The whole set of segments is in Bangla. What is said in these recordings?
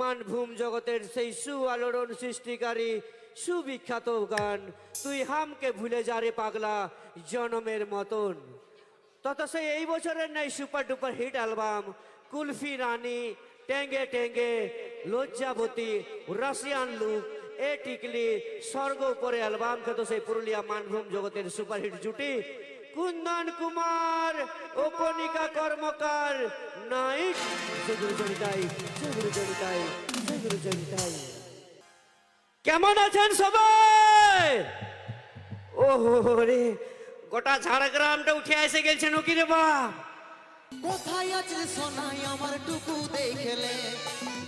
মানভূম জগতের সেই সুআলোড়ন সৃষ্টিকারী সুবিখ্যাত গান তুই হামকে ভুলে যা রে পাগলা জনমের মতন। তত সেই এই বছরের নাই super duper hit album Kulfi Rani, Tenge Tenge, Lajjaboti, Russian look, এ টিকলি, স্বর্গ উপরে অ্যালবাম খেত সেই পুরুলিয়া মানভূম জগতের সুপারহিট জুটি কুন্দন কুমার ও কণিকা কর্মকার নাইক। জয়গুরু জনিতাই, জয়গুরু জনিতাই, জয়গুরু জনিতাই। কেমন আছেন সবাই? ওহো রে, গোটা ঝাড়গ্রামটা উঠে এসে গেছে নাকি রে বাপ? কোথায় আছে সোনাই আমার টুকু দেখলে,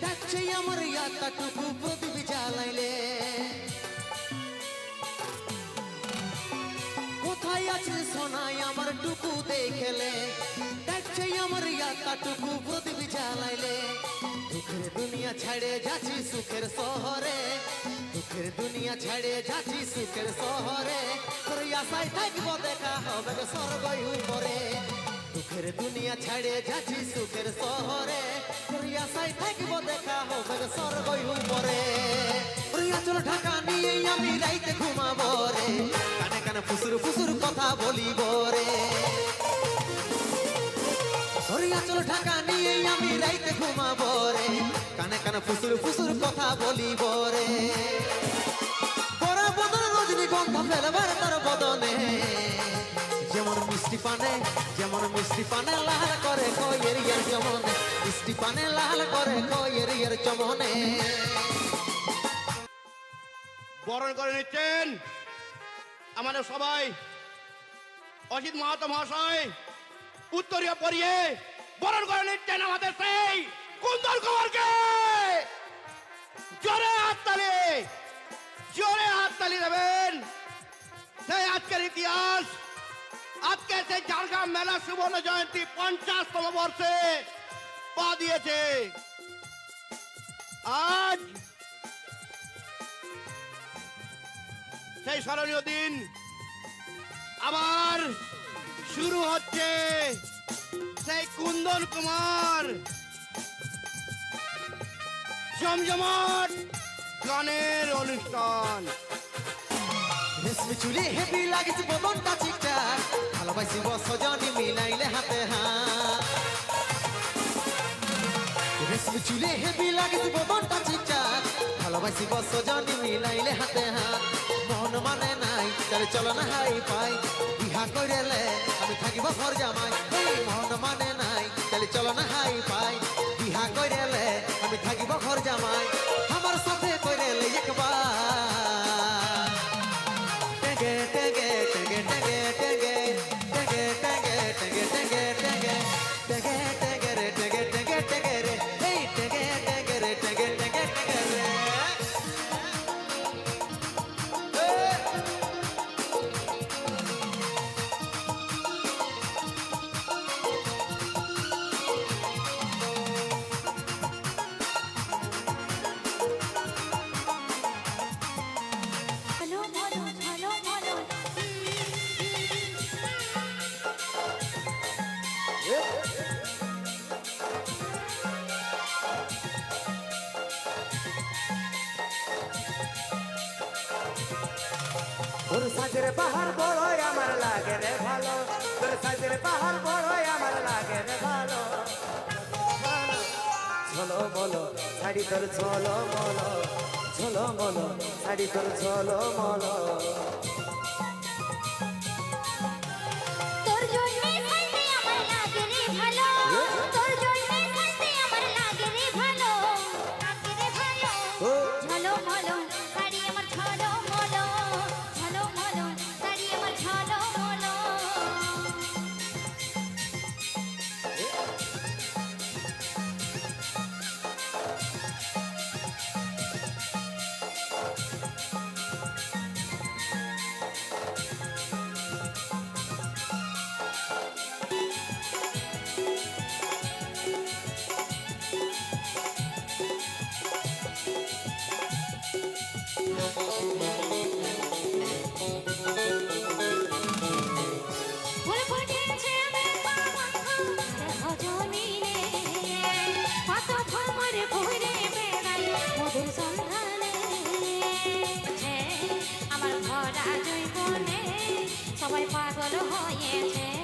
দেখছে আমার ইয়াটা টুকু প্রদীপ জ্বালাইলে। কোথায় আছে সোনাই আমার টুকু দেখলে, দেখছে আমার ইয়াটা টুকু প্রদীপ জ্বালাইলে। দুঃখের দুনিয়া ছেড়ে যাচ্ছি সুখের শহরে, দুঃখের দুনিয়া ছেড়ে যাচ্ছি সুখের শহরে। তোর আশায় থাকবো দেখা হবে স্বর্গ উপরে। দুঃখের দুনিয়া ছেড়ে যাচ্ছি সুখের শহরে, তোর আশায় থাকবো দেখা হবে স্বর্গ উপরে। চল ঢাকা নিয়ে আমি রাইতে ঘুমাবো রে, কানে কানে ফুসুর ফুসুর কথা বলিব রে। চল ঢাকা নিয়ে আমি রাইতে ঘুমাবো রে, কানে কানে ফুসুর ফুসুর কথা বলিব রে। পরা বদন রজনীগন্ধা ফেলবার তার বদনে, যেমন মিষ্টি পানে, যেমন মিষ্টি পানে লাল করে কয়ের ইয়ার চমনে, মিষ্টি পানে লাল করে কয়ের ইয়ার চমনে। বরণ করে নিচ্ছেন আমাদের সবাই অজিত মাহাতো মহাশয়, উত্তরীয় পরিয়ে বরণ করে নিচ্ছেন আমাদের সেই কুন্দন কুমারকে। জোরে হাততালি, জোরে হাততালি দেবেন। সেই আজকের ইতিহাস, আজকে সেই ঝাড়গ্রাম মেলা সুবর্ণ জয়ন্তী 50তম বর্ষে পা দিয়েছে। আজ সেই স্মরণীয় দিন আবার শুরু হচ্ছে সেই কুন্দন কুমার জমজমাট গানের অনুষ্ঠান। রেশমি চুলে হেভি লাগছে বদনটা ঠিকঠাক, ভালোবাসি সজনী মিলাইলে হাতে হাত। রেশমি চুলে হেভি লাগছে বদনটা ঠিকঠাক, ভালোবাসি সজনী মিলাইলে হাতে হাত। মন মানে নাই তাহলে চলো না হাই পাই, বিহা কইরেলে আমি থাকিব ঘর জামাই। মন মানে নাই তাহলে চলো না হাই পাই, বিহা কইরেলে আমি থাকিব ঘর জামাই। আমার সাথে কইরেলে একবার তোর সাজের পাহাড় বড়ই আমার লাগে রে ভালো, তোর সাজের পাহাড় বড়ই আমার লাগে রে ভালো। ঝলো বলো শাড়ি তোর ঝলো মলো, ঝলো মলো শাড়ি তোর ঝলো মলো। তোর জন্যে থাকতে আমার লাগে রে ভালো, তোর জন্যে থাকতে আমার লাগে রে ভালো, লাগে রে ভালো। ঝলো মলো শাড়ি আমার ঝলো মলো, ঝলো মলো শাড়ি আমার ঝলো মলো। সবাই পাগল হয়েছে